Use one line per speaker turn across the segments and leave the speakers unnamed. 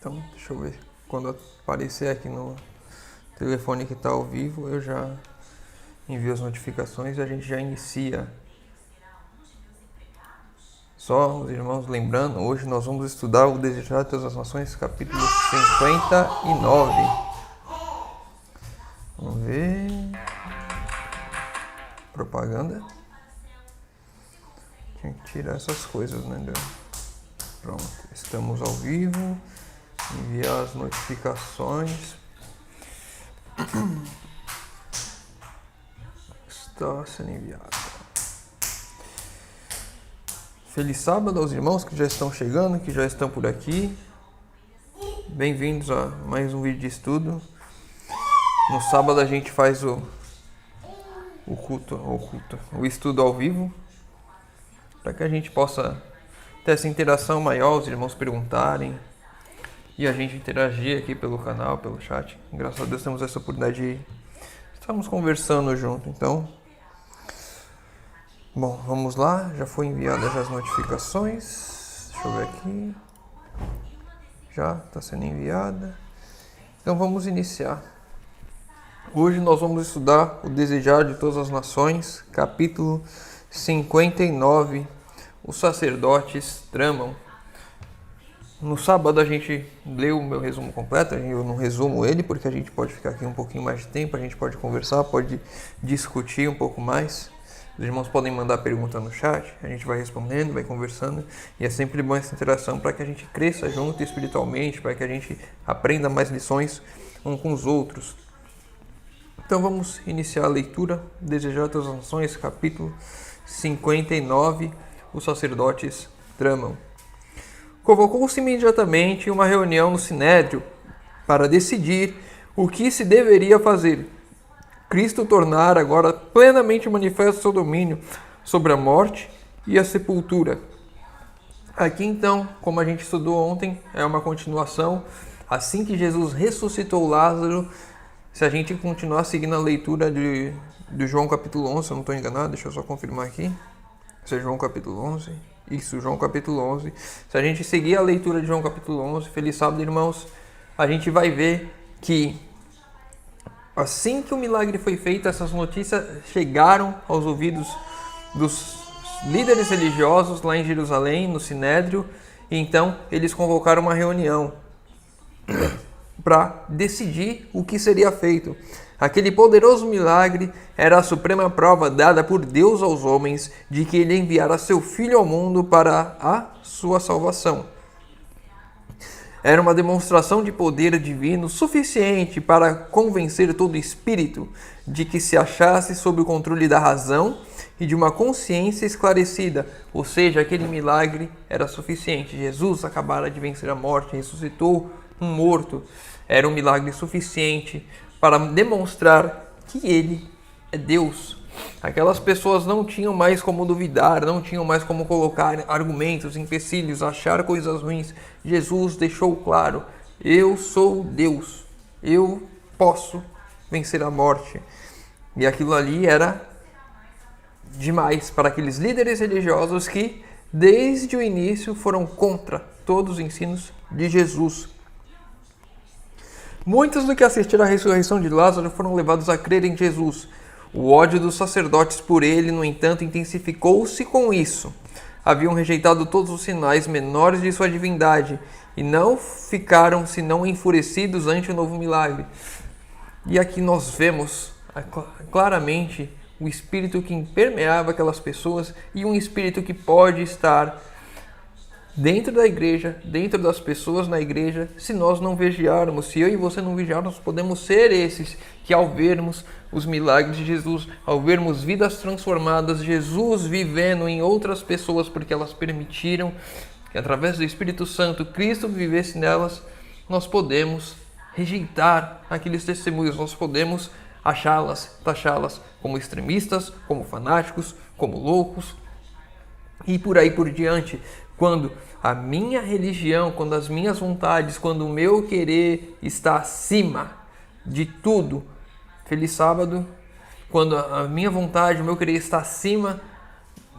Então, deixa eu ver. Quando aparecer aqui no telefone que está ao vivo, eu já envio as notificações e a gente já inicia. Só os irmãos lembrando, hoje nós vamos estudar o Desejar de Todas as Nações, capítulo 59. Vamos ver. Propaganda. Tinha que tirar essas coisas, né? Pronto, estamos ao vivo. Enviar as notificações. Está sendo enviado. Feliz sábado aos irmãos que já estão chegando, que já estão por aqui. Bem-vindos a mais um vídeo de estudo. No sábado a gente faz o estudo ao vivo, para que a gente possa ter essa interação maior, os irmãos perguntarem e a gente interagir aqui pelo canal, pelo chat. Graças a Deus temos essa oportunidade de estarmos conversando junto. Então, bom, vamos lá. Já foi enviadas as notificações. Deixa eu ver aqui. Já está sendo enviada. Então vamos iniciar. Hoje nós vamos estudar o Desejar de Todas as Nações, capítulo 59. Os sacerdotes tramam. No sábado a gente leu o meu resumo completo, eu não resumo ele porque a gente pode ficar aqui um pouquinho mais de tempo, a gente pode conversar, pode discutir um pouco mais. Os irmãos podem mandar pergunta no chat, a gente vai respondendo, vai conversando, e é sempre bom essa interação para que a gente cresça junto espiritualmente, para que a gente aprenda mais lições uns com os outros. Então vamos iniciar a leitura, Desejar Todas as Nações, capítulo 59, os sacerdotes tramam. Convocou-se imediatamente uma reunião no Sinédrio para decidir o que se deveria fazer. Cristo tornara agora plenamente manifesto seu domínio sobre a morte e a sepultura. Aqui então, como a gente estudou ontem, é uma continuação. Assim que Jesus ressuscitou Lázaro, se a gente continuar seguindo a leitura de João capítulo 11, se eu não estou enganado, deixa eu só confirmar aqui. Isso é João capítulo 11. Isso, João capítulo 11. Se a gente seguir a leitura de João capítulo 11, feliz sábado, irmãos, a gente vai ver que assim que o milagre foi feito, essas notícias chegaram aos ouvidos dos líderes religiosos lá em Jerusalém, no Sinédrio, e então eles convocaram uma reunião para decidir o que seria feito. Aquele poderoso milagre era a suprema prova dada por Deus aos homens de que ele enviara seu Filho ao mundo para a sua salvação. Era uma demonstração de poder divino suficiente para convencer todo espírito de que se achasse sob o controle da razão e de uma consciência esclarecida. Ou seja, aquele milagre era suficiente. Jesus acabara de vencer a morte, ressuscitou um morto. Era um milagre suficiente para demonstrar que ele é Deus. Aquelas pessoas não tinham mais como duvidar, não tinham mais como colocar argumentos, empecilhos, achar coisas ruins. Jesus deixou claro: eu sou Deus, eu posso vencer a morte. E aquilo ali era demais para aqueles líderes religiosos que, desde o início, foram contra todos os ensinos de Jesus. Muitos do que assistiram à ressurreição de Lázaro foram levados a crer em Jesus. O ódio dos sacerdotes por ele, no entanto, intensificou-se com isso. Haviam rejeitado todos os sinais menores de sua divindade e não ficaram senão enfurecidos ante o novo milagre. E aqui nós vemos claramente o espírito que permeava aquelas pessoas e um espírito que pode estar dentro da igreja, dentro das pessoas na igreja, se nós não vigiarmos, se eu e você não vigiarmos, podemos ser esses que, ao vermos os milagres de Jesus, ao vermos vidas transformadas, Jesus vivendo em outras pessoas, porque elas permitiram que, através do Espírito Santo, Cristo vivesse nelas, nós podemos rejeitar aqueles testemunhos, nós podemos achá-las, taxá-las como extremistas, como fanáticos, como loucos e por aí por diante. Quando a minha religião, quando as minhas vontades, quando o meu querer está acima de tudo, feliz sábado, quando a minha vontade, o meu querer está acima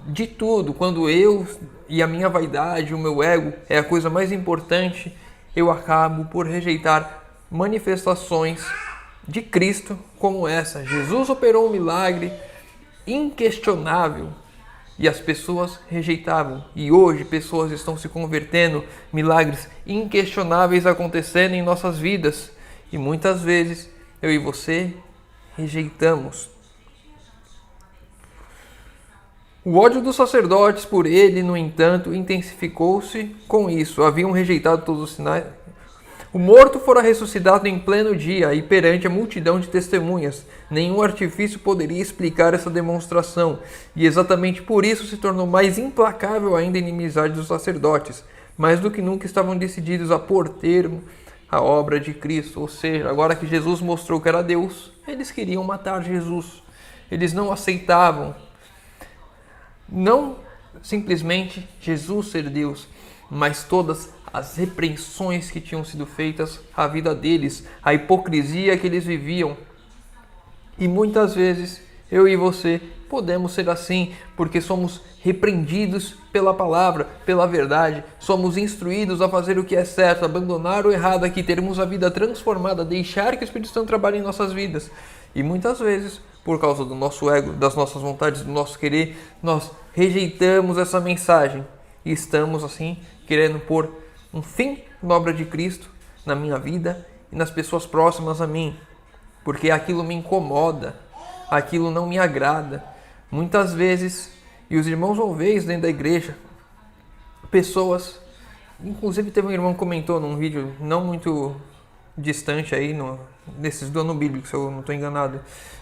de tudo, quando eu e a minha vaidade, o meu ego é a coisa mais importante, eu acabo por rejeitar manifestações de Cristo como essa. Jesus operou um milagre inquestionável e as pessoas rejeitavam. E hoje pessoas estão se convertendo, milagres inquestionáveis acontecendo em nossas vidas. E muitas vezes eu e você rejeitamos. O ódio dos sacerdotes por ele, no entanto, intensificou-se com isso. Haviam rejeitado todos os sinais. O morto fora ressuscitado em pleno dia e perante a multidão de testemunhas. Nenhum artifício poderia explicar essa demonstração. E exatamente por isso se tornou mais implacável ainda a inimizade dos sacerdotes. Mais do que nunca estavam decididos a pôr termo à obra de Cristo. Ou seja, agora que Jesus mostrou que era Deus, eles queriam matar Jesus. Eles não aceitavam. Não simplesmente Jesus ser Deus, mas todas as repreensões que tinham sido feitas à vida deles, a hipocrisia que eles viviam. E muitas vezes eu e você podemos ser assim, porque somos repreendidos pela palavra, pela verdade, somos instruídos a fazer o que é certo, abandonar o errado aqui, termos a vida transformada, deixar que o Espírito Santo trabalhe em nossas vidas. E muitas vezes, por causa do nosso ego, das nossas vontades, do nosso querer, nós rejeitamos essa mensagem e estamos assim querendo pôr um fim na obra de Cristo na minha vida e nas pessoas próximas a mim, porque aquilo me incomoda, aquilo não me agrada. Muitas vezes, e os irmãos vão ver isso dentro da igreja, pessoas, inclusive teve um irmão que comentou num vídeo não muito distante aí, nesses do ano bíblico, se eu não estou enganado,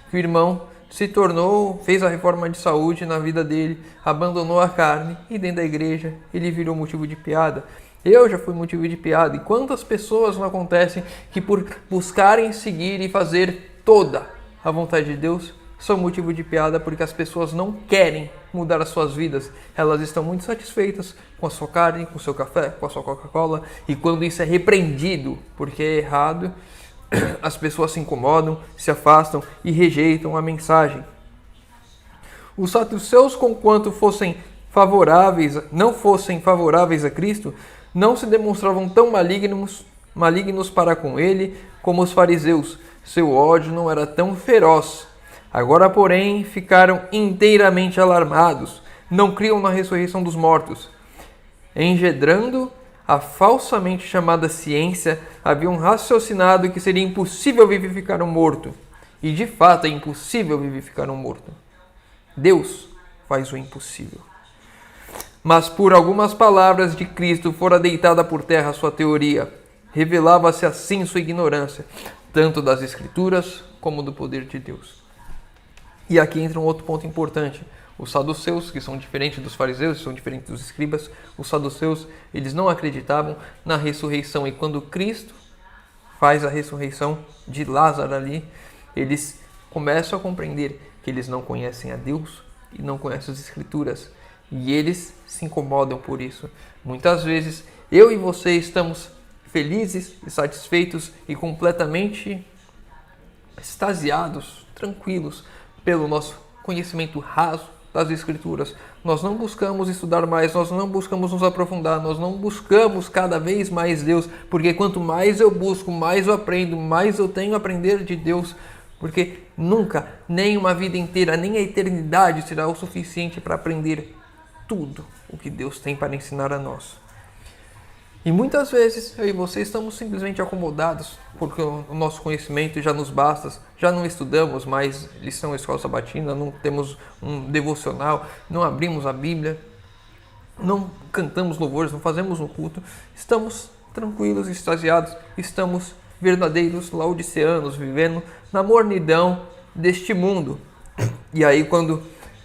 que o irmão se tornou, fez a reforma de saúde na vida dele, abandonou a carne e dentro da igreja ele virou motivo de piada. Eu já fui motivo de piada. E quantas pessoas não acontecem que por buscarem seguir e fazer toda a vontade de Deus são motivo de piada porque as pessoas não querem mudar as suas vidas. Elas estão muito satisfeitas com a sua carne, com o seu café, com a sua Coca-Cola. E quando isso é repreendido porque é errado, as pessoas se incomodam, se afastam e rejeitam a mensagem. Os saduceus, conquanto não fossem favoráveis a Cristo, não se demonstravam tão malignos para com ele como os fariseus. Seu ódio não era tão feroz. Agora, porém, ficaram inteiramente alarmados. Não criam na ressurreição dos mortos. Engendrando a falsamente chamada ciência, haviam raciocinado que seria impossível vivificar um morto. E de fato é impossível vivificar um morto. Deus faz o impossível. Mas por algumas palavras de Cristo fora deitada por terra a sua teoria. Revelava-se assim sua ignorância, tanto das Escrituras como do poder de Deus. E aqui entra um outro ponto importante. Os saduceus, que são diferentes dos fariseus, são diferentes dos escribas, os saduceus, eles não acreditavam na ressurreição. E quando Cristo faz a ressurreição de Lázaro ali, eles começam a compreender que eles não conhecem a Deus e não conhecem as Escrituras. E eles se incomodam por isso. Muitas vezes, eu e você estamos felizes e satisfeitos e completamente extasiados, tranquilos, pelo nosso conhecimento raso das Escrituras. Nós não buscamos estudar mais, nós não buscamos nos aprofundar, nós não buscamos cada vez mais Deus, porque quanto mais eu busco, mais eu aprendo, mais eu tenho a aprender de Deus, porque nunca, nem uma vida inteira, nem a eternidade será o suficiente para aprender tudo o que Deus tem para ensinar a nós. E muitas vezes eu e você estamos simplesmente acomodados porque o nosso conhecimento já nos basta, já não estudamos mais lição escola sabatina, não temos um devocional, não abrimos a Bíblia, não cantamos louvores, não fazemos um culto, estamos tranquilos, extasiados, estamos verdadeiros laodiceanos, vivendo na mornidão deste mundo. E aí quando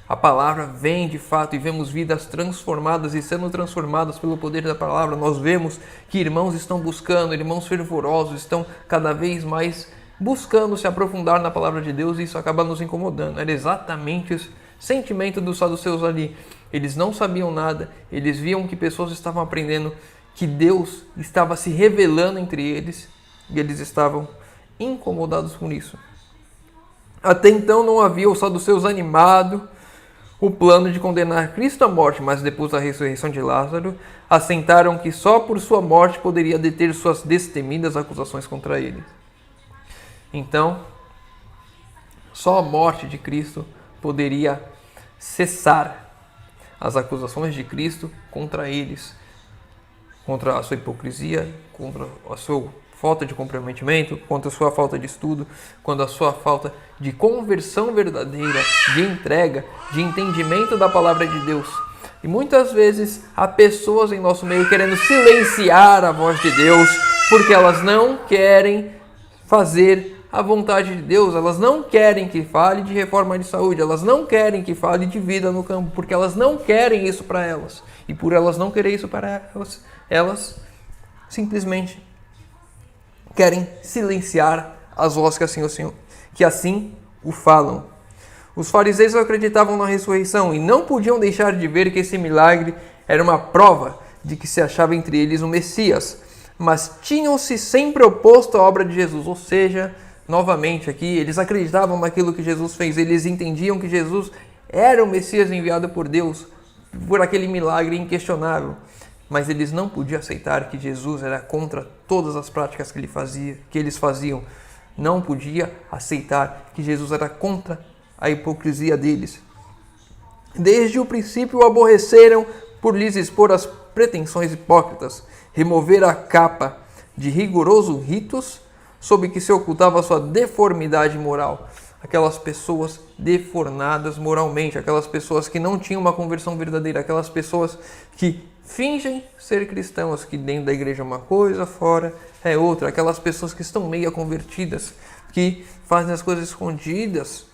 a palavra vem de fato e vemos vidas transformadas e sendo transformadas pelo poder da palavra, nós vemos que irmãos estão buscando, irmãos fervorosos, estão cada vez mais buscando se aprofundar na palavra de Deus, e isso acaba nos incomodando. Era exatamente o sentimento dos saduceus ali. Eles não sabiam nada, eles viam que pessoas estavam aprendendo, que Deus estava se revelando entre eles e eles estavam incomodados com isso. Até então não havia os saduceus animado o plano de condenar Cristo à morte, mas depois da ressurreição de Lázaro, assentaram que só por sua morte poderia deter suas destemidas acusações contra ele. Então, só a morte de Cristo poderia cessar as acusações de Cristo contra eles, contra a sua hipocrisia, contra a sua falta de comprometimento, contra a sua falta de estudo, contra a sua falta de conversão verdadeira, de entrega, de entendimento da palavra de Deus. E muitas vezes há pessoas em nosso meio querendo silenciar a voz de Deus, porque elas não querem fazer a vontade de Deus, elas não querem que fale de reforma de saúde, elas não querem que fale de vida no campo, porque elas não querem isso para elas. E por elas não querer isso para elas, elas simplesmente querem silenciar as vozes que assim o falam. Os fariseus acreditavam na ressurreição e não podiam deixar de ver que esse milagre era uma prova de que se achava entre eles o Messias, mas tinham-se sempre oposto à obra de Jesus, ou seja, novamente aqui, eles acreditavam naquilo que Jesus fez, eles entendiam que Jesus era o Messias enviado por Deus, por aquele milagre inquestionável, mas eles não podiam aceitar que Jesus era contra todas as práticas que eles faziam, não podia aceitar que Jesus era contra a hipocrisia deles. Desde o princípio o aborreceram por lhes expor as pretensões hipócritas, remover a capa de rigorosos ritos sob que se ocultava a sua deformidade moral. Aquelas pessoas deformadas moralmente, aquelas pessoas que não tinham uma conversão verdadeira, aquelas pessoas que fingem ser cristãos, que dentro da igreja é uma coisa, fora é outra, aquelas pessoas que estão meio convertidas, que fazem as coisas escondidas,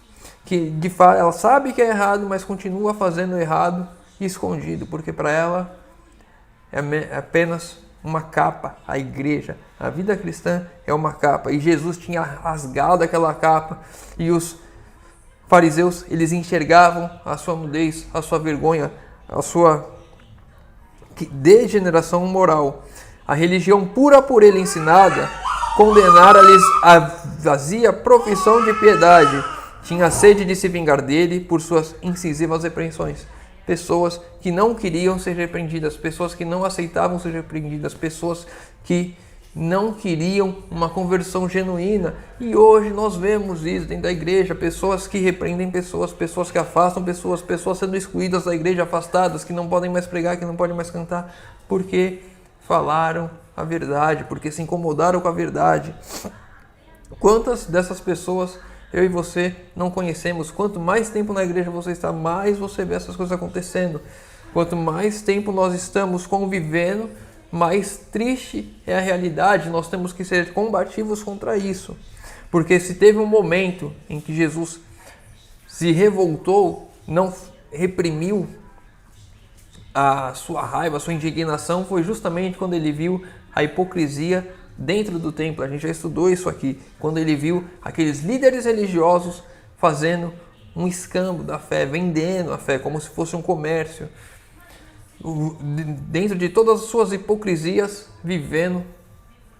que de fato ela sabe que é errado, mas continua fazendo errado e escondido, porque para ela é apenas uma capa. A igreja, a vida cristã é uma capa, e Jesus tinha rasgado aquela capa, e os fariseus, eles enxergavam a sua nudez, a sua vergonha, a sua degeneração moral. A religião pura por ele ensinada condenara-lhes a vazia profissão de piedade. Tinha sede de se vingar dele por suas incisivas repreensões. Pessoas que não queriam ser repreendidas, pessoas que não aceitavam ser repreendidas, pessoas que não queriam uma conversão genuína. E hoje nós vemos isso dentro da igreja, pessoas que repreendem pessoas, pessoas que afastam pessoas, pessoas sendo excluídas da igreja, afastadas, que não podem mais pregar, que não podem mais cantar, porque falaram a verdade, porque se incomodaram com a verdade. Quantas dessas pessoas eu e você não conhecemos? Quanto mais tempo na igreja você está, mais você vê essas coisas acontecendo. Quanto mais tempo nós estamos convivendo, mais triste é a realidade. Nós temos que ser combativos contra isso. Porque se teve um momento em que Jesus se revoltou, não reprimiu a sua raiva, a sua indignação, foi justamente quando ele viu a hipocrisia dentro do templo. A gente já estudou isso aqui, quando ele viu aqueles líderes religiosos fazendo um escambo da fé, vendendo a fé como se fosse um comércio, dentro de todas as suas hipocrisias, vivendo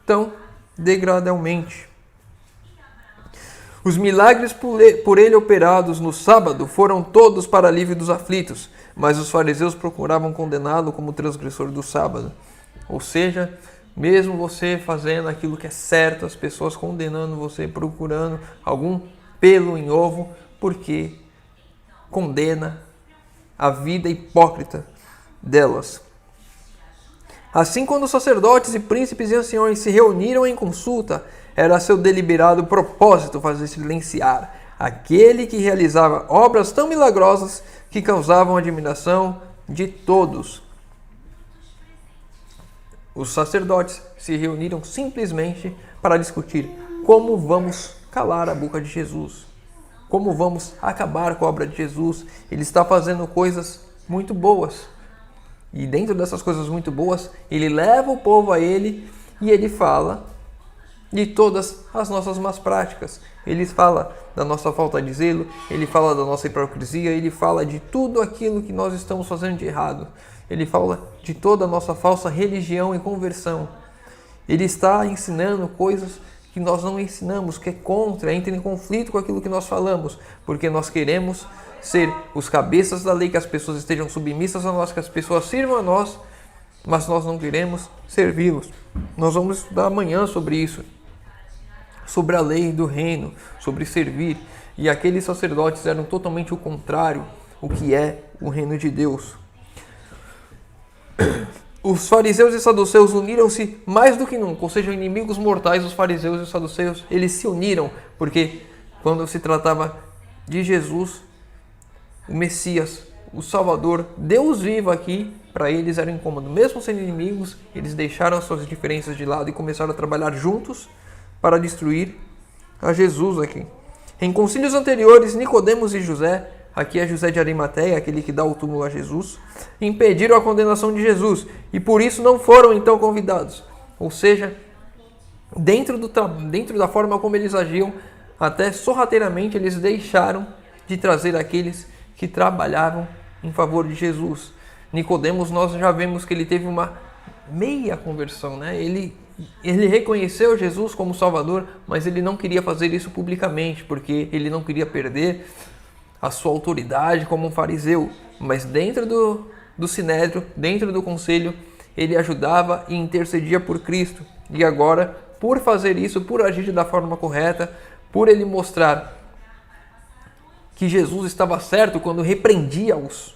tão degradadamente. Os milagres por ele operados no sábado foram todos para alívio dos aflitos, mas os fariseus procuravam condená-lo como transgressor do sábado. Ou seja, mesmo você fazendo aquilo que é certo, as pessoas condenando você, procurando algum pelo em ovo, porque condena a vida hipócrita delas. Assim, quando os sacerdotes e príncipes e anciões se reuniram em consulta, era seu deliberado propósito fazer silenciar aquele que realizava obras tão milagrosas que causavam admiração de todos. Os sacerdotes se reuniram simplesmente para discutir como vamos calar a boca de Jesus, como vamos acabar com a obra de Jesus. Ele está fazendo coisas muito boas, e dentro dessas coisas muito boas, ele leva o povo a ele e ele fala de todas as nossas más práticas. Ele fala da nossa falta de zelo, ele fala da nossa hipocrisia, ele fala de tudo aquilo que nós estamos fazendo de errado. Ele fala de toda a nossa falsa religião e conversão. Ele está ensinando coisas que nós não ensinamos, que é contra, entra em conflito com aquilo que nós falamos, porque nós queremos ser os cabeças da lei, que as pessoas estejam submissas a nós, que as pessoas sirvam a nós, mas nós não queremos servi-los. Nós vamos estudar amanhã sobre isso, sobre a lei do reino, sobre servir. E aqueles sacerdotes eram totalmente o contrário, o que é o reino de Deus. Os fariseus e saduceus uniram-se mais do que nunca, ou seja, inimigos mortais, os fariseus e os saduceus, eles se uniram, porque quando se tratava de Jesus, o Messias, o Salvador, Deus vivo aqui, para eles era incômodo. Mesmo sendo inimigos, eles deixaram as suas diferenças de lado e começaram a trabalhar juntos para destruir a Jesus aqui. Em concílios anteriores, Nicodemos e José, aqui é José de Arimateia, aquele que dá o túmulo a Jesus, impediram a condenação de Jesus e por isso não foram então convidados. Ou seja, dentro da forma como eles agiam, até sorrateiramente eles deixaram de trazer aqueles que trabalhavam em favor de Jesus. Nicodemos, nós já vemos que ele teve uma meia conversão, né? Ele reconheceu Jesus como Salvador, mas ele não queria fazer isso publicamente, porque ele não queria perder a sua autoridade como um fariseu. Mas dentro do sinédrio, dentro do conselho, ele ajudava e intercedia por Cristo. E agora, por fazer isso, por agir da forma correta, por ele mostrar que Jesus estava certo quando repreendia-os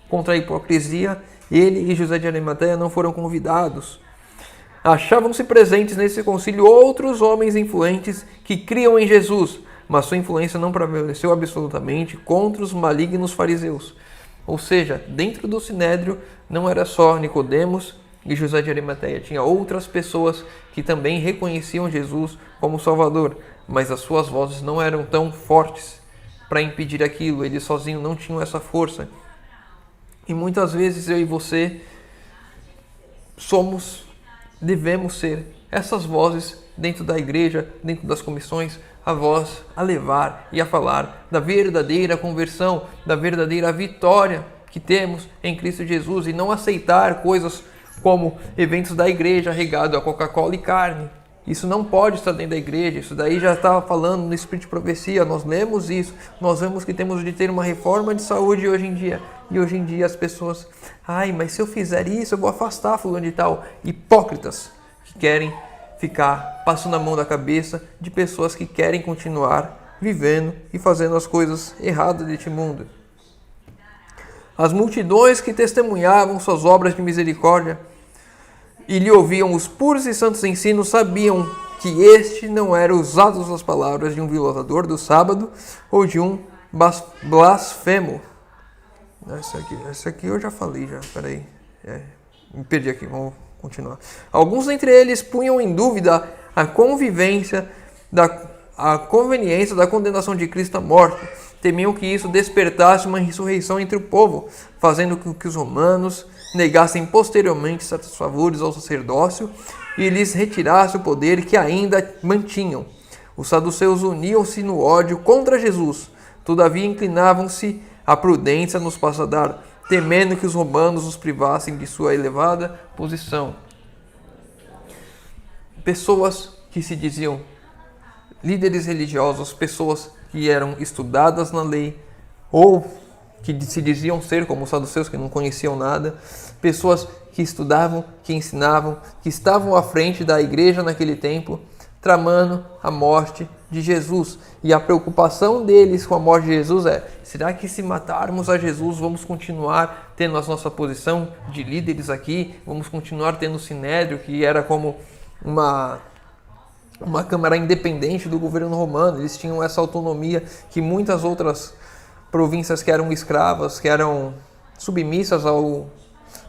contra a hipocrisia, ele e José de Arimateia não foram convidados. Achavam-se presentes nesse concílio outros homens influentes que criam em Jesus, mas sua influência não prevaleceu absolutamente contra os malignos fariseus. Ou seja, dentro do sinédrio não era só Nicodemos e José de Arimateia, tinha outras pessoas que também reconheciam Jesus como Salvador, mas as suas vozes não eram tão fortes para impedir aquilo, eles sozinhos não tinham essa força. E muitas vezes eu e você devemos ser essas vozes dentro da igreja, dentro das comissões, a voz a levar e a falar da verdadeira conversão, da verdadeira vitória que temos em Cristo Jesus e não aceitar coisas como eventos da igreja regado a Coca-Cola e carne. Isso não pode estar dentro da igreja, isso daí já estava falando no Espírito de Profecia, nós lemos isso, nós vemos que temos de ter uma reforma de saúde hoje em dia. E hoje em dia as pessoas, mas se eu fizer isso eu vou afastar fulano de tal. Hipócritas que querem ficar passando a mão da cabeça de pessoas que querem continuar vivendo e fazendo as coisas erradas deste mundo. As multidões que testemunhavam suas obras de misericórdia e lhe ouviam os puros e santos ensinos sabiam que este não era usado as palavras de um violador do sábado ou de um blasfemo. Essa aqui eu já falei, peraí. Me perdi aqui, vamos continuar. Alguns dentre eles punham em dúvida a conveniência da condenação de Cristo à morte. Temiam que isso despertasse uma ressurreição entre o povo, fazendo com que os romanos negassem posteriormente certos favores ao sacerdócio e lhes retirasse o poder que ainda mantinham. Os saduceus uniam-se no ódio contra Jesus, todavia inclinavam-se à prudência nos passadar, temendo que os romanos os privassem de sua elevada posição. Pessoas que se diziam líderes religiosos, pessoas que eram estudadas na lei, ou que se diziam ser como os saduceus, que não conheciam nada, pessoas que estudavam, que ensinavam, que estavam à frente da igreja naquele tempo, tramando a morte de Jesus. E a preocupação deles com a morte de Jesus é: será que se matarmos a Jesus vamos continuar tendo a nossa posição de líderes aqui? Vamos continuar tendo o Sinédrio, que era como uma câmara independente do governo romano? Eles tinham essa autonomia que muitas outras províncias que eram escravas, que eram submissas ao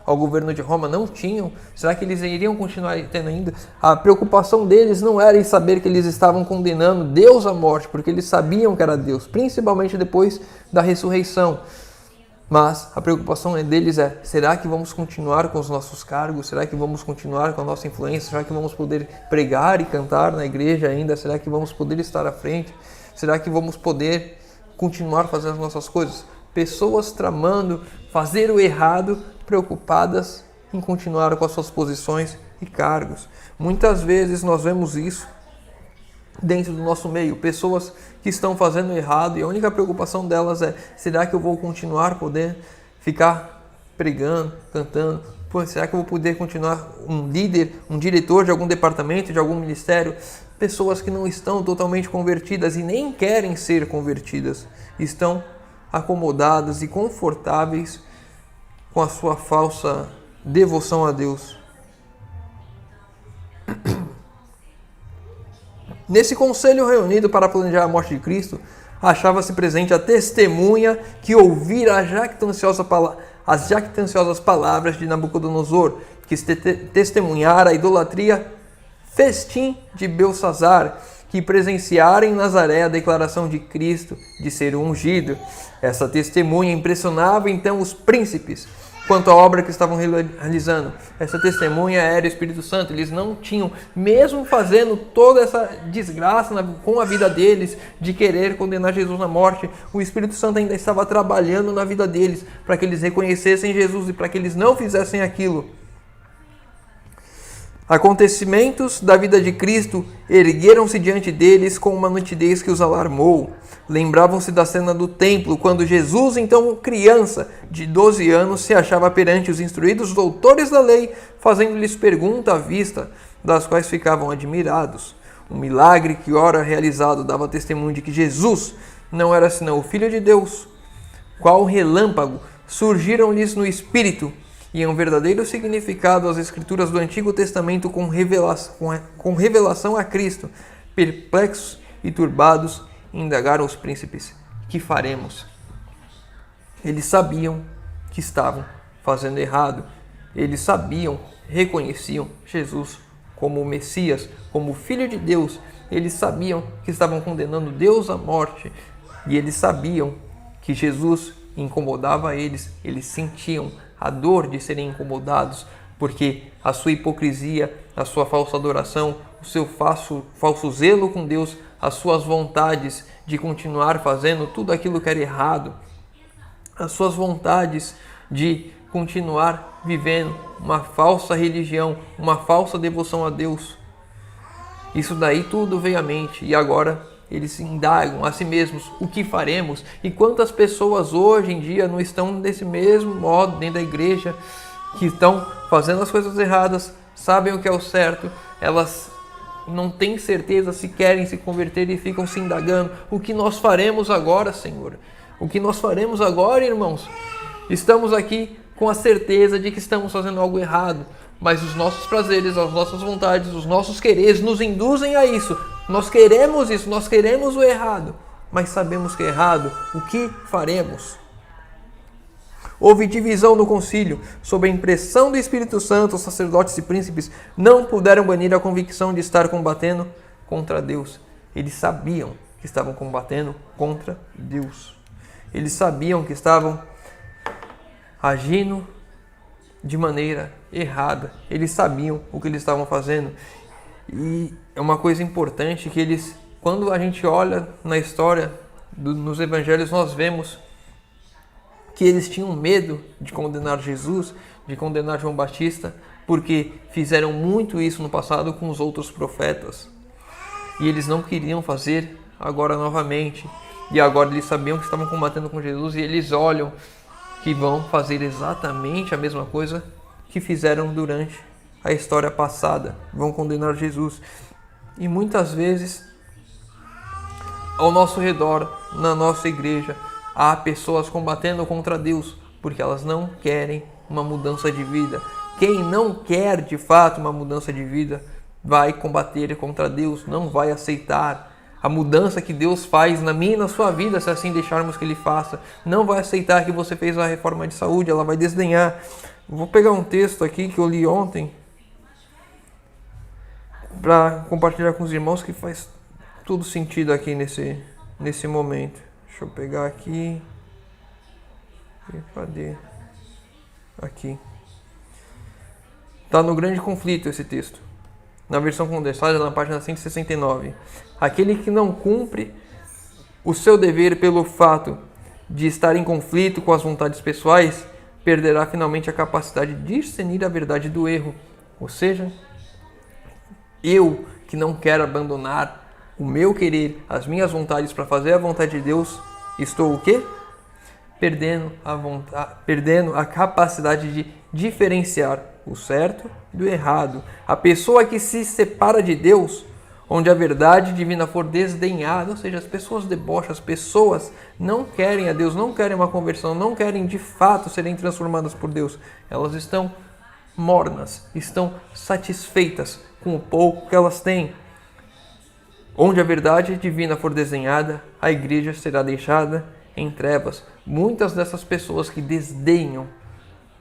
governo de Roma, não tinham. Será que eles iriam continuar tendo ainda? A preocupação deles não era em saber que eles estavam condenando Deus à morte, porque eles sabiam que era Deus, principalmente depois da ressurreição. Mas a preocupação deles é: será que vamos continuar com os nossos cargos? Será que vamos continuar com a nossa influência? Será que vamos poder pregar e cantar na igreja ainda? Será que vamos poder estar à frente? Será que vamos poder continuar fazendo as nossas coisas? Pessoas tramando fazer o errado, preocupadas em continuar com as suas posições e cargos. Muitas vezes nós vemos isso dentro do nosso meio, pessoas que estão fazendo errado e a única preocupação delas é: será que eu vou continuar poder ficar pregando, cantando, Pô, será que eu vou poder continuar um líder, um diretor de algum departamento, de algum ministério? Pessoas que não estão totalmente convertidas e nem querem ser convertidas. Estão acomodadas e confortáveis com a sua falsa devoção a Deus. Nesse conselho reunido para planejar a morte de Cristo, achava-se presente a testemunha que ouvira as jactanciosas palavras de Nabucodonosor, que testemunhara a idolatria festim de Belsazar, que presenciara em Nazaré a declaração de Cristo de ser o ungido. Essa testemunha impressionava então os príncipes quanto à obra que estavam realizando. Essa testemunha era o Espírito Santo. Eles não tinham, mesmo fazendo toda essa desgraça com a vida deles, de querer condenar Jesus na morte, o Espírito Santo ainda estava trabalhando na vida deles, para que eles reconhecessem Jesus e para que eles não fizessem aquilo. Acontecimentos da vida de Cristo ergueram-se diante deles com uma nitidez que os alarmou. Lembravam-se da cena do templo, quando Jesus, então criança de 12 anos, se achava perante os instruídos doutores da lei, fazendo-lhes pergunta à vista, das quais ficavam admirados. Um milagre que, ora realizado, dava testemunho de que Jesus não era senão o Filho de Deus. Qual relâmpago surgiram-lhes no espírito, e um verdadeiro significado às Escrituras do Antigo Testamento com revelação a Cristo. Perplexos e turbados, indagaram os príncipes: que faremos? Eles sabiam que estavam fazendo errado. Eles sabiam, reconheciam Jesus como o Messias, como o Filho de Deus. Eles sabiam que estavam condenando Deus à morte. E eles sabiam que Jesus incomodava eles. Eles sentiam a dor de serem incomodados, porque a sua hipocrisia, a sua falsa adoração, o seu falso zelo com Deus, as suas vontades de continuar fazendo tudo aquilo que era errado, as suas vontades de continuar vivendo uma falsa religião, uma falsa devoção a Deus. Isso daí tudo veio à mente, e agora eles se indagam a si mesmos: o que faremos? E quantas pessoas hoje em dia não estão desse mesmo modo dentro da igreja, que estão fazendo as coisas erradas, sabem o que é o certo, elas não têm certeza se querem se converter e ficam se indagando: o que nós faremos agora, Senhor? O que nós faremos agora, irmãos? Estamos aqui com a certeza de que estamos fazendo algo errado, mas os nossos prazeres, as nossas vontades, os nossos quereres nos induzem a isso. Nós queremos isso, nós queremos o errado, mas sabemos que é errado. O que faremos? Houve divisão no concílio. Sob a impressão do Espírito Santo, os sacerdotes e príncipes não puderam banir a convicção de estar combatendo contra Deus. Eles sabiam que estavam combatendo contra Deus. Eles sabiam que estavam agindo de maneira errada. Eles sabiam o que eles estavam fazendo. E é uma coisa importante que eles, quando a gente olha na história, nos evangelhos, nós vemos que eles tinham medo de condenar Jesus, de condenar João Batista, porque fizeram muito isso no passado com os outros profetas. E eles não queriam fazer agora novamente. E agora eles sabiam que estavam combatendo com Jesus, e eles olham que vão fazer exatamente a mesma coisa que fizeram durante a história passada. Vão condenar Jesus. E muitas vezes, ao nosso redor, na nossa igreja, há pessoas combatendo contra Deus, porque elas não querem uma mudança de vida. Quem não quer de fato uma mudança de vida, vai combater contra Deus, não vai aceitar a mudança que Deus faz na minha e na sua vida, se assim deixarmos que Ele faça. Não vai aceitar que você fez a reforma de saúde, ela vai desdenhar. Vou pegar um texto aqui que eu li ontem, para compartilhar com os irmãos, que faz todo sentido aqui nesse momento. Deixa eu pegar aqui. Cadê? Aqui. Está no Grande Conflito esse texto. Na versão condensada, na página 169. Aquele que não cumpre o seu dever pelo fato de estar em conflito com as vontades pessoais, perderá finalmente a capacidade de discernir a verdade do erro. Ou seja, eu que não quero abandonar o meu querer, as minhas vontades para fazer a vontade de Deus, estou o quê? Perdendo a capacidade de diferenciar o certo do errado. A pessoa que se separa de Deus, onde a verdade divina for desdenhada, ou seja, as pessoas debocham, as pessoas não querem a Deus, não querem uma conversão, não querem de fato serem transformadas por Deus. Elas estão mornas, estão satisfeitas com o pouco que elas têm. Onde a verdade divina for desenhada, a igreja será deixada em trevas. Muitas dessas pessoas que desdenham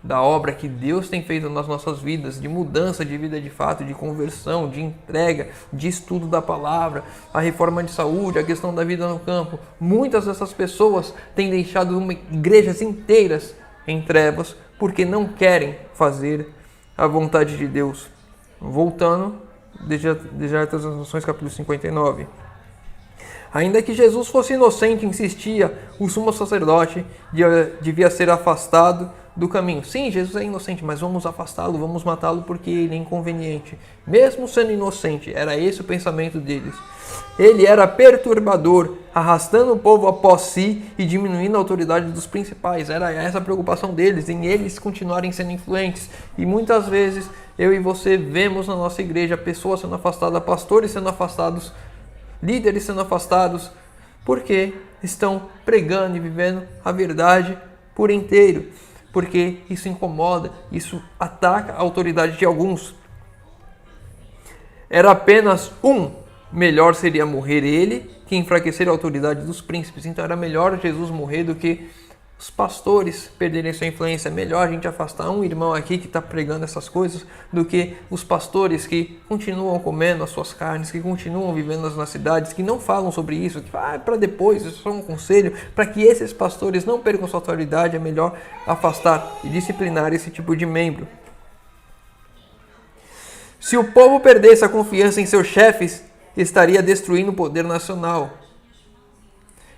da obra que Deus tem feito nas nossas vidas, de mudança de vida de fato, de conversão, de entrega, de estudo da palavra, a reforma de saúde, a questão da vida no campo, muitas dessas pessoas têm deixado igrejas inteiras em trevas porque não querem fazer a vontade de Deus. Voltando, Desertas das Nações, capítulo 59. Ainda que Jesus fosse inocente, insistia, o sumo sacerdote devia ser afastado do caminho. Sim, Jesus é inocente, mas vamos afastá-lo, vamos matá-lo porque ele é inconveniente. Mesmo sendo inocente, era esse o pensamento deles. Ele era perturbador, arrastando o povo após si e diminuindo a autoridade dos principais. Era essa a preocupação deles, em eles continuarem sendo influentes. E muitas vezes, eu e você vemos na nossa igreja pessoas sendo afastadas, pastores sendo afastados, líderes sendo afastados, porque estão pregando e vivendo a verdade por inteiro. Porque isso incomoda, isso ataca a autoridade de alguns. Era apenas melhor seria morrer ele que enfraquecer a autoridade dos príncipes. Então era melhor Jesus morrer do que os pastores perderem sua influência. É melhor a gente afastar um irmão aqui que está pregando essas coisas do que os pastores que continuam comendo as suas carnes, que continuam vivendo nas cidades, que não falam sobre isso, que para depois, isso é só um conselho, para que esses pastores não percam sua autoridade. É melhor afastar e disciplinar esse tipo de membro. Se o povo perdesse a confiança em seus chefes, estaria destruindo o poder nacional.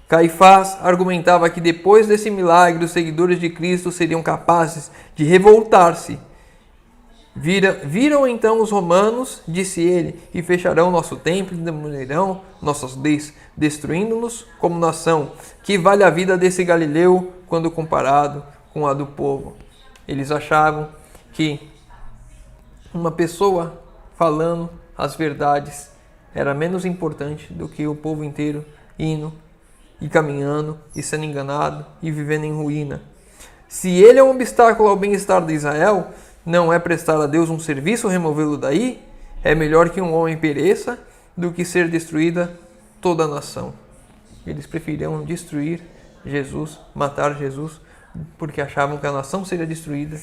Caifás argumentava que depois desse milagre os seguidores de Cristo seriam capazes de revoltar-se. Viram então os romanos, disse ele, e fecharão nosso templo e demolirão nossas leis, destruindo-nos como nação. Que vale a vida desse Galileu quando comparado com a do povo? Eles achavam que uma pessoa falando as verdades era menos importante do que o povo inteiro indo e caminhando e sendo enganado e vivendo em ruína. Se ele é um obstáculo ao bem-estar de Israel, não é prestar a Deus um serviço removê-lo daí? É melhor que um homem pereça do que ser destruída toda a nação. Eles preferiam destruir Jesus, matar Jesus, porque achavam que a nação seria destruída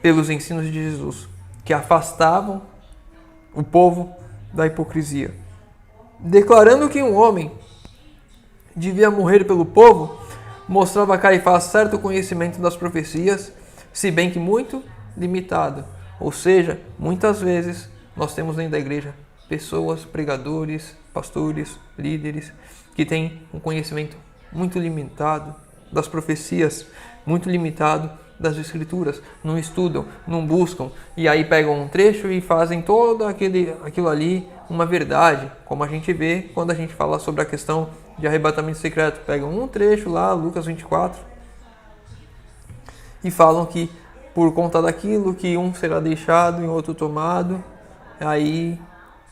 pelos ensinos de Jesus, que afastavam o povo da hipocrisia. Declarando que um homem devia morrer pelo povo, mostrava a Caifás certo conhecimento das profecias, se bem que muito limitado. Ou seja, muitas vezes nós temos dentro da igreja pessoas, pregadores, pastores, líderes, que têm um conhecimento muito limitado das profecias, muito limitado das escrituras, não estudam, não buscam, e aí pegam um trecho e fazem todo aquilo ali uma verdade, como a gente vê quando a gente fala sobre a questão de arrebatamento secreto. Pegam um trecho lá, Lucas 24, e falam que por conta daquilo que um será deixado e o outro tomado, aí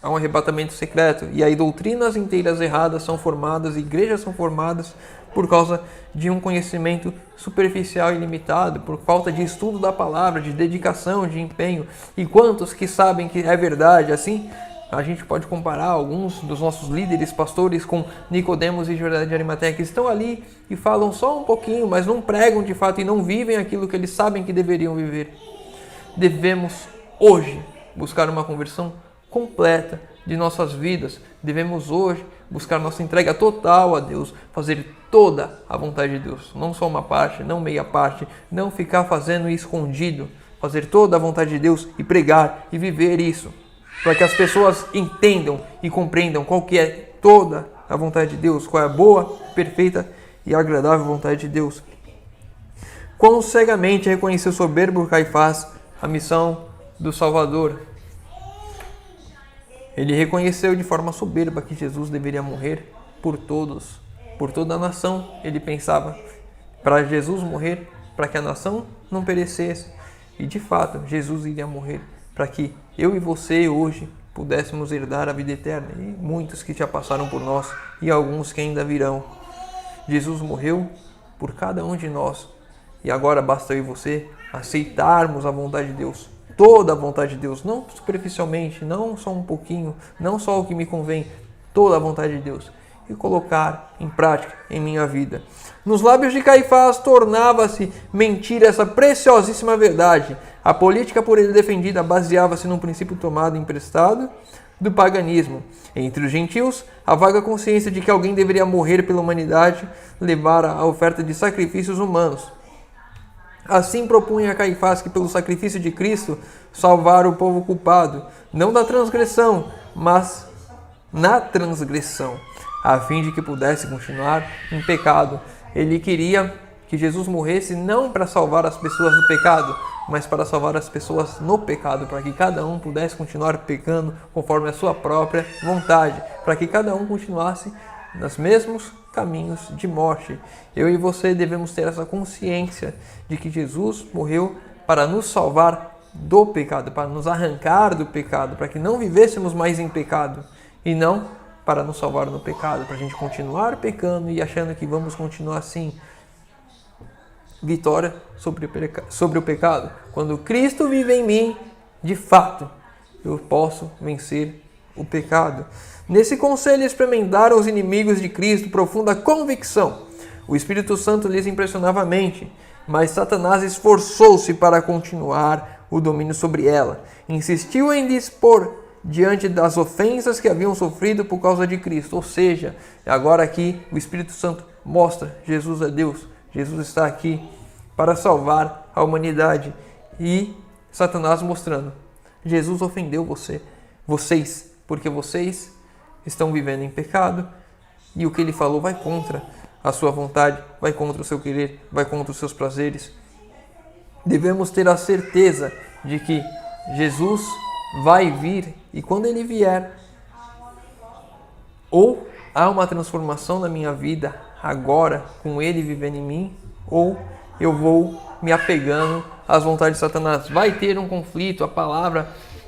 há um arrebatamento secreto. E aí doutrinas inteiras erradas são formadas, igrejas são formadas por causa de um conhecimento superficial e limitado, por falta de estudo da palavra, de dedicação, de empenho. E quantos que sabem que é verdade? Assim, a gente pode comparar alguns dos nossos líderes, pastores, com Nicodemos e José de Arimateia, que estão ali e falam só um pouquinho, mas não pregam de fato e não vivem aquilo que eles sabem que deveriam viver. Devemos hoje buscar uma conversão completa de nossas vidas. Devemos hoje buscar nossa entrega total a Deus, fazer toda a vontade de Deus, não só uma parte, não meia parte, não ficar fazendo escondido, fazer toda a vontade de Deus e pregar e viver isso, para que as pessoas entendam e compreendam qual que é toda a vontade de Deus, qual é a boa, perfeita e agradável vontade de Deus. Quão cegamente reconheceu soberbo Caifás a missão do Salvador. Ele reconheceu de forma soberba que Jesus deveria morrer por todos, por toda a nação. Ele pensava, para Jesus morrer, para que a nação não perecesse. E de fato, Jesus iria morrer para que eu e você hoje pudéssemos herdar a vida eterna. E muitos que já passaram por nós e alguns que ainda virão. Jesus morreu por cada um de nós. E agora basta eu e você aceitarmos a vontade de Deus. Toda a vontade de Deus, não superficialmente, não só um pouquinho, não só o que me convém, toda a vontade de Deus. E colocar em prática em minha vida. Nos lábios de Caifás tornava-se mentira essa preciosíssima verdade. A política por ele defendida baseava-se num princípio tomado emprestado do paganismo. Entre os gentios, a vaga consciência de que alguém deveria morrer pela humanidade levara à oferta de sacrifícios humanos. Assim propunha Caifás que pelo sacrifício de Cristo salvara o povo culpado, não da transgressão, mas na transgressão, a fim de que pudesse continuar em pecado. Ele queria que Jesus morresse não para salvar as pessoas do pecado, mas para salvar as pessoas no pecado, para que cada um pudesse continuar pecando conforme a sua própria vontade, para que cada um continuasse nos mesmos caminhos de morte. Eu e você devemos ter essa consciência de que Jesus morreu para nos salvar do pecado, para nos arrancar do pecado, para que não vivêssemos mais em pecado, e não para nos salvar no pecado, para a gente continuar pecando e achando que vamos continuar assim. Vitória sobre o pecado. Quando Cristo vive em mim, de fato, eu posso vencer o pecado. Nesse conselho experimentaram os inimigos de Cristo profunda convicção. O Espírito Santo lhes impressionava a mente, mas Satanás esforçou-se para continuar o domínio sobre ela. Insistiu em dispor diante das ofensas que haviam sofrido por causa de Cristo. Ou seja, agora aqui o Espírito Santo mostra: Jesus é Deus. Jesus está aqui para salvar a humanidade. E Satanás mostrando: Jesus ofendeu vocês, porque vocês estão vivendo em pecado e o que ele falou vai contra a sua vontade, vai contra o seu querer, vai contra os seus prazeres. Devemos ter a certeza de que Jesus vai vir e quando ele vier, ou há uma transformação na minha vida agora, com ele vivendo em mim, ou eu vou me apegando às vontades de Satanás. Vai ter um conflito, a palavra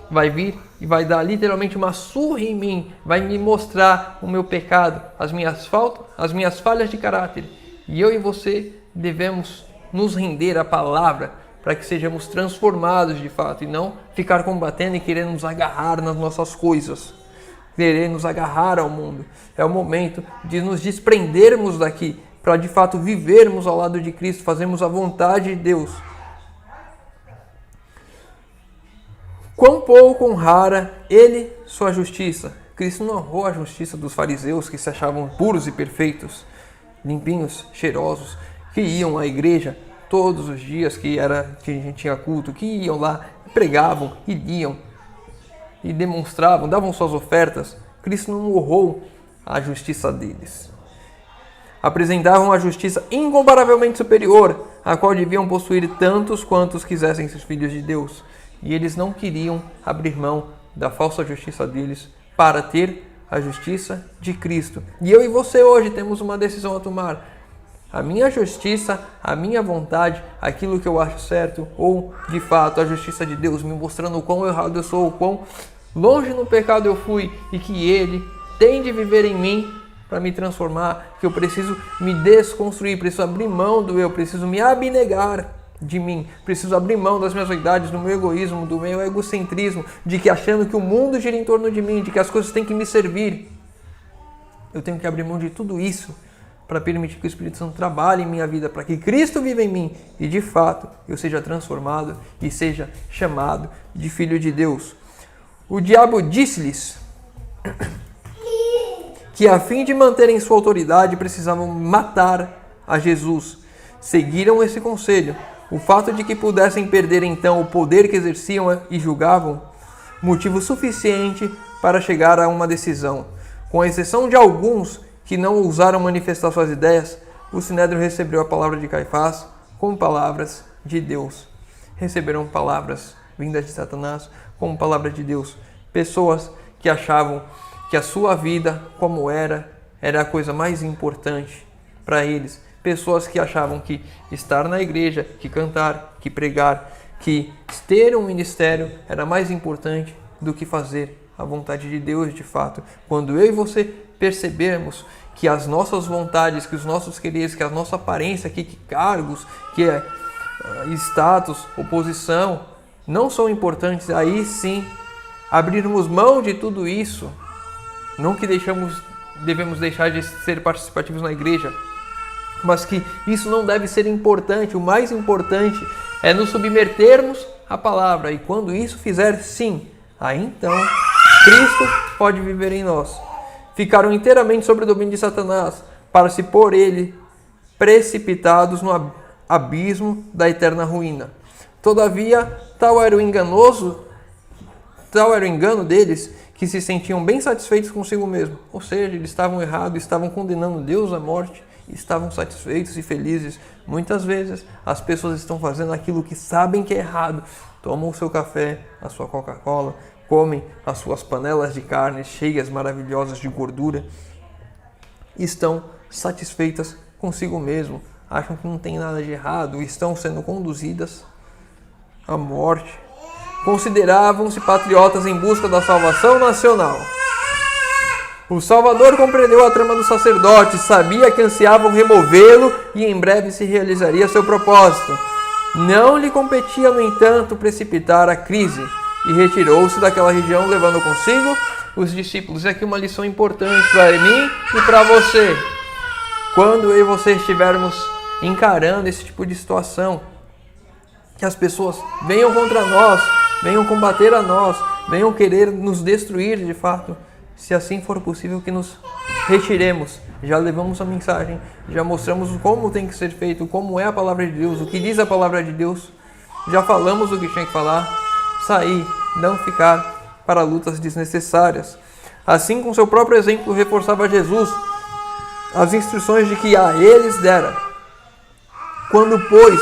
vai vir e vai dar literalmente uma surra em mim, vai me mostrar o meu pecado, as minhas falhas de caráter. E eu e você devemos nos render à palavra para que sejamos transformados de fato e não ficar combatendo e querendo nos agarrar nas nossas coisas, querer nos agarrar ao mundo. É o momento de nos desprendermos daqui para de fato vivermos ao lado de Cristo, fazermos a vontade de Deus. Quão pouco honrara ele sua justiça. Cristo não honrou a justiça dos fariseus que se achavam puros e perfeitos, limpinhos, cheirosos, que iam à igreja todos os dias que a gente tinha culto, que iam lá, pregavam, e iam e demonstravam, davam suas ofertas. Cristo não honrou a justiça deles. Apresentavam a justiça incomparavelmente superior, a qual deviam possuir tantos quantos quisessem ser filhos de Deus. E eles não queriam abrir mão da falsa justiça deles para ter a justiça de Cristo. E eu e você hoje temos uma decisão a tomar. A minha justiça, a minha vontade, aquilo que eu acho certo, ou de fato a justiça de Deus me mostrando o quão errado eu sou, o quão longe no pecado eu fui e que Ele tem de viver em mim para me transformar, que eu preciso me desconstruir, preciso abrir mão do eu, preciso me abnegar de mim, preciso abrir mão das minhas vaidades, do meu egoísmo, do meu egocentrismo, de que achando que o mundo gira em torno de mim, de que as coisas têm que me servir. Eu tenho que abrir mão de tudo isso para permitir que o Espírito Santo trabalhe em minha vida, para que Cristo viva em mim e de fato eu seja transformado e seja chamado de filho de Deus. O diabo disse-lhes que a fim de manterem sua autoridade precisavam matar a Jesus. Seguiram esse conselho. O fato de que pudessem perder então o poder que exerciam e julgavam, motivo suficiente para chegar a uma decisão. Com exceção de alguns que não ousaram manifestar suas ideias, o Sinédrio recebeu a palavra de Caifás como palavras de Deus. Receberam palavras vindas de Satanás como palavra de Deus. Pessoas que achavam que a sua vida como era a coisa mais importante para eles. pessoas que achavam que estar na igreja, que cantar, que pregar, que ter um ministério era mais importante do que fazer a vontade de Deus de fato. Quando eu e você percebermos que as nossas vontades, que os nossos quereres, que a nossa aparência, que cargos, que status, oposição, não são importantes, aí sim abrirmos mão de tudo isso. Não que devemos deixar de ser participativos na igreja, mas que isso não deve ser importante. O mais importante é nos submetermos à palavra. E quando isso fizer sim, aí então Cristo pode viver em nós. Ficaram inteiramente sob o domínio de Satanás, para se por ele precipitados no abismo da eterna ruína. Todavia, tal era o engano deles, que se sentiam bem satisfeitos consigo mesmo. Ou seja, eles estavam errados, estavam condenando Deus à morte, estavam satisfeitos e felizes. Muitas vezes as pessoas estão fazendo aquilo que sabem que é errado. Tomam o seu café, a sua Coca-Cola, comem as suas panelas de carne cheias, maravilhosas de gordura. Estão satisfeitas consigo mesmo. Acham que não tem nada de errado. Estão sendo conduzidas à morte. Consideravam-se patriotas em busca da salvação nacional. O Salvador compreendeu a trama dos sacerdotes, sabia que ansiavam removê-lo e em breve se realizaria seu propósito. Não lhe competia, no entanto, precipitar a crise e retirou-se daquela região, levando consigo os discípulos. E aqui uma lição importante para mim e para você. Quando eu e você estivermos encarando esse tipo de situação, que as pessoas venham contra nós, venham combater a nós, venham querer nos destruir de fato, se assim for possível que nos retiremos. Já levamos a mensagem, já mostramos como tem que ser feito, como é a palavra de Deus, o que diz a palavra de Deus. Já falamos o que tinha que falar. Sair, não ficar para lutas desnecessárias. Assim, com seu próprio exemplo, reforçava Jesus as instruções de que a eles dera. Quando, pois,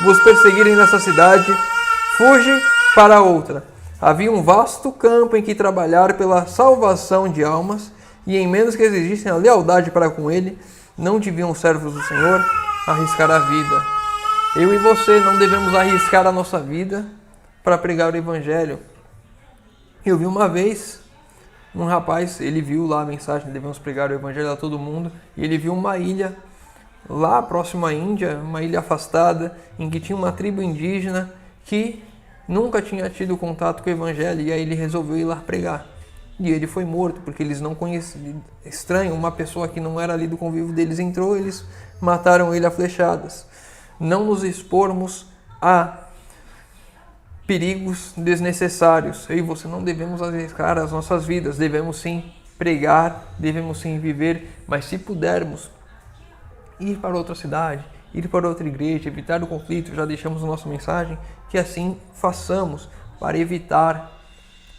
vos perseguirem nessa cidade, fuge para outra. Havia um vasto campo em que trabalhar pela salvação de almas, e em menos que exigissem a lealdade para com ele, não deviam os servos do Senhor arriscar a vida. Eu e você não devemos arriscar a nossa vida para pregar o Evangelho. Eu vi uma vez um rapaz, ele viu lá a mensagem, devemos pregar o Evangelho a todo mundo, e ele viu uma ilha lá próximo à Índia, uma ilha afastada, em que tinha uma tribo indígena que nunca tinha tido contato com o Evangelho, e aí ele resolveu ir lá pregar. E ele foi morto, porque eles não conheciam. Estranho, uma pessoa que não era ali do convívio deles entrou, eles mataram ele a flechadas. Não nos expormos a perigos desnecessários. Eu e você não devemos arriscar as nossas vidas, devemos sim pregar, devemos sim viver, mas se pudermos ir para outra cidade, ir para outra igreja, evitar o conflito, já deixamos a nossa mensagem, que assim façamos para evitar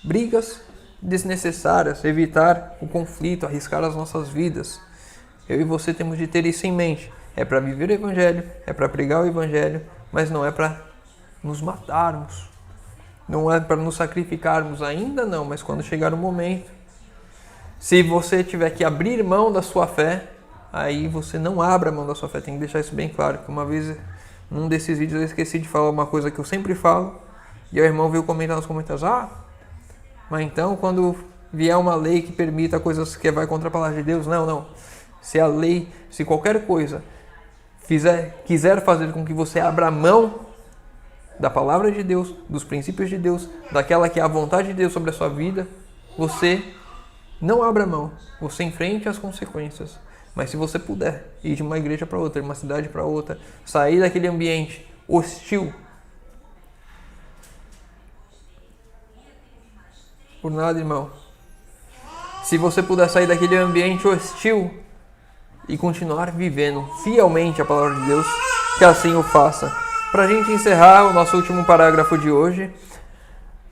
brigas desnecessárias, evitar o conflito, arriscar as nossas vidas. Eu e você temos de ter isso em mente. É para viver o Evangelho, é para pregar o Evangelho, mas não é para nos matarmos, não é para nos sacrificarmos, ainda não, mas quando chegar o momento, se você tiver que abrir mão da sua fé, aí você não abra mão da sua fé. Tem que deixar isso bem claro, que uma vez, num desses vídeos, eu esqueci de falar uma coisa que eu sempre falo, e o irmão veio comentar nos comentários, mas então quando vier uma lei que permita coisas que vai contra a palavra de Deus, não. Se a lei, se qualquer coisa quiser fazer com que você abra mão da palavra de Deus, dos princípios de Deus, daquela que é a vontade de Deus sobre a sua vida, você não abra mão, você enfrente as consequências. Mas se você puder ir de uma igreja para outra, de uma cidade para outra, sair daquele ambiente hostil, por nada, irmão. Se você puder sair daquele ambiente hostil e continuar vivendo fielmente a palavra de Deus, que assim o faça. Para a gente encerrar o nosso último parágrafo de hoje,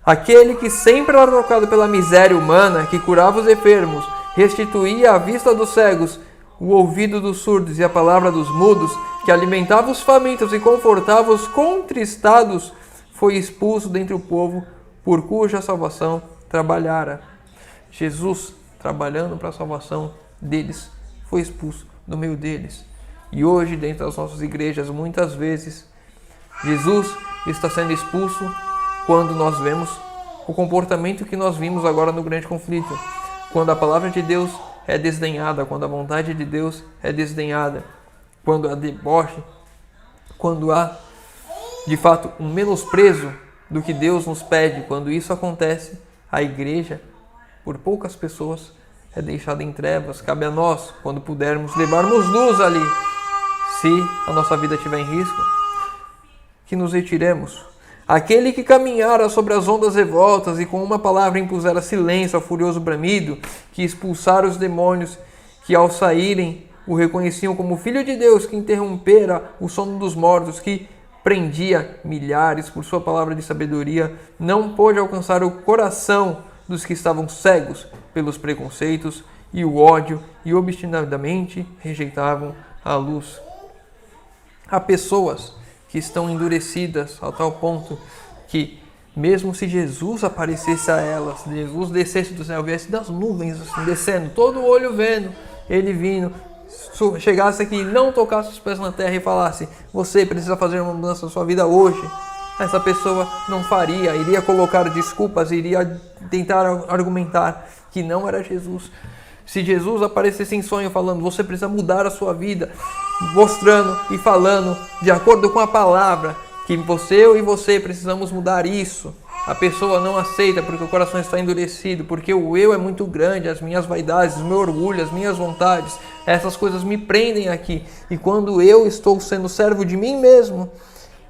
aquele que sempre era tocado pela miséria humana, que curava os enfermos, restituía a vista dos cegos, o ouvido dos surdos e a palavra dos mudos, que alimentava os famintos e confortava os contristados, foi expulso dentre o povo, por cuja salvação trabalhara. Jesus, trabalhando para a salvação deles, foi expulso do meio deles. E hoje, dentro das nossas igrejas, muitas vezes, Jesus está sendo expulso quando nós vemos o comportamento que nós vimos agora no grande conflito. Quando a palavra de Deus é desdenhada, quando a vontade de Deus é desdenhada, quando há deboche, quando há, de fato, um menosprezo do que Deus nos pede. Quando isso acontece, a igreja, por poucas pessoas, é deixada em trevas. Cabe a nós, quando pudermos, levarmos luz ali. Se a nossa vida estiver em risco, que nos retiremos. Aquele que caminhara sobre as ondas revoltas e com uma palavra impusera silêncio ao furioso bramido, que expulsara os demônios, que ao saírem o reconheciam como Filho de Deus, que interrompera o sono dos mortos, que prendia milhares por sua palavra de sabedoria, não pôde alcançar o coração dos que estavam cegos pelos preconceitos e o ódio e obstinadamente rejeitavam a luz. Há pessoas que estão endurecidas a tal ponto que, mesmo se Jesus aparecesse a elas, Jesus descesse do céu, viesse das nuvens, assim, descendo, todo o olho vendo, ele vindo, chegasse aqui, não tocasse os pés na terra e falasse: você precisa fazer uma mudança na sua vida hoje, essa pessoa não faria, iria colocar desculpas, iria tentar argumentar que não era Jesus. Se Jesus aparecesse em sonho falando: você precisa mudar a sua vida, mostrando e falando de acordo com a palavra que eu e você precisamos mudar isso, a pessoa não aceita porque o coração está endurecido, porque o eu é muito grande, as minhas vaidades, o meu orgulho, as minhas vontades, essas coisas me prendem aqui. E quando eu estou sendo servo de mim mesmo,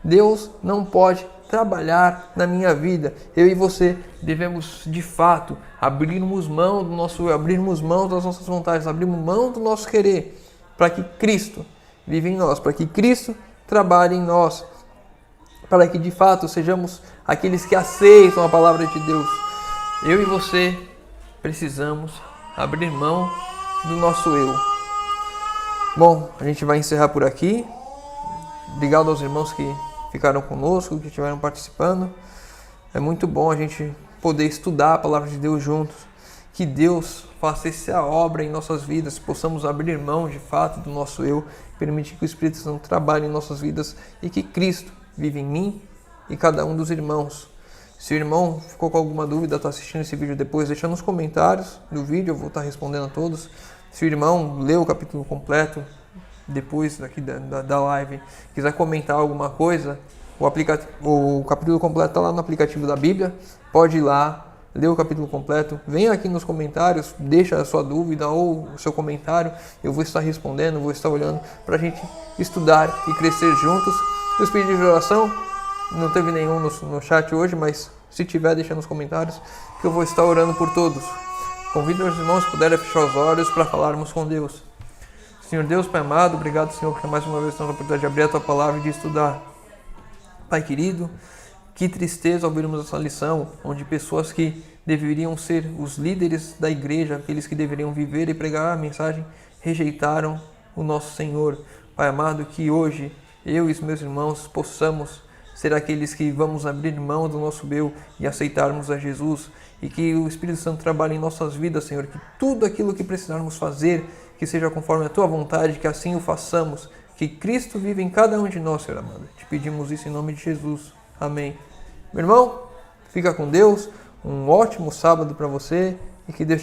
Deus não pode trabalhar na minha vida. Eu e você devemos, de fato, abrirmos mão do nosso eu, abrirmos mão das nossas vontades, abrirmos mão do nosso querer, para que Cristo viva em nós, para que Cristo trabalhe em nós, para que de fato sejamos aqueles que aceitam a palavra de Deus. Eu e você precisamos abrir mão do nosso eu. Bom, a gente vai encerrar por aqui. Obrigado aos irmãos que ficaram conosco, que estiveram participando. É muito bom a gente poder estudar a palavra de Deus juntos. Que Deus faça essa obra em nossas vidas, possamos abrir mão de fato do nosso eu, permitir que o Espírito Santo trabalhe em nossas vidas e que Cristo vive em mim e cada um dos irmãos. Se o irmão ficou com alguma dúvida, está assistindo esse vídeo depois, deixa nos comentários do vídeo, eu vou estar respondendo a todos. Se o irmão leu o capítulo completo depois daqui da live, quiser comentar alguma coisa, o capítulo completo está lá no aplicativo da Bíblia, pode ir lá, ler o capítulo completo, venha aqui nos comentários, deixa a sua dúvida ou o seu comentário, eu vou estar respondendo, vou estar olhando para a gente estudar e crescer juntos. Os pedidos de oração, não teve nenhum no chat hoje, mas se tiver, deixa nos comentários, que eu vou estar orando por todos. Convido os irmãos, se puderem, fechar os olhos para falarmos com Deus. Senhor Deus, Pai amado, obrigado, Senhor, porque mais uma vez temos a oportunidade de abrir a Tua palavra e de estudar. Pai querido, que tristeza ouvirmos essa lição, onde pessoas que deveriam ser os líderes da igreja, aqueles que deveriam viver e pregar a mensagem, rejeitaram o nosso Senhor. Pai amado, que hoje eu e os meus irmãos possamos ser aqueles que vamos abrir mão do nosso eu e aceitarmos a Jesus, e que o Espírito Santo trabalhe em nossas vidas, Senhor, que tudo aquilo que precisarmos fazer, que seja conforme a Tua vontade, que assim o façamos, que Cristo vive em cada um de nós, Senhor amado. Te pedimos isso em nome de Jesus. Amém. Meu irmão, fica com Deus, um ótimo sábado para você e que Deus te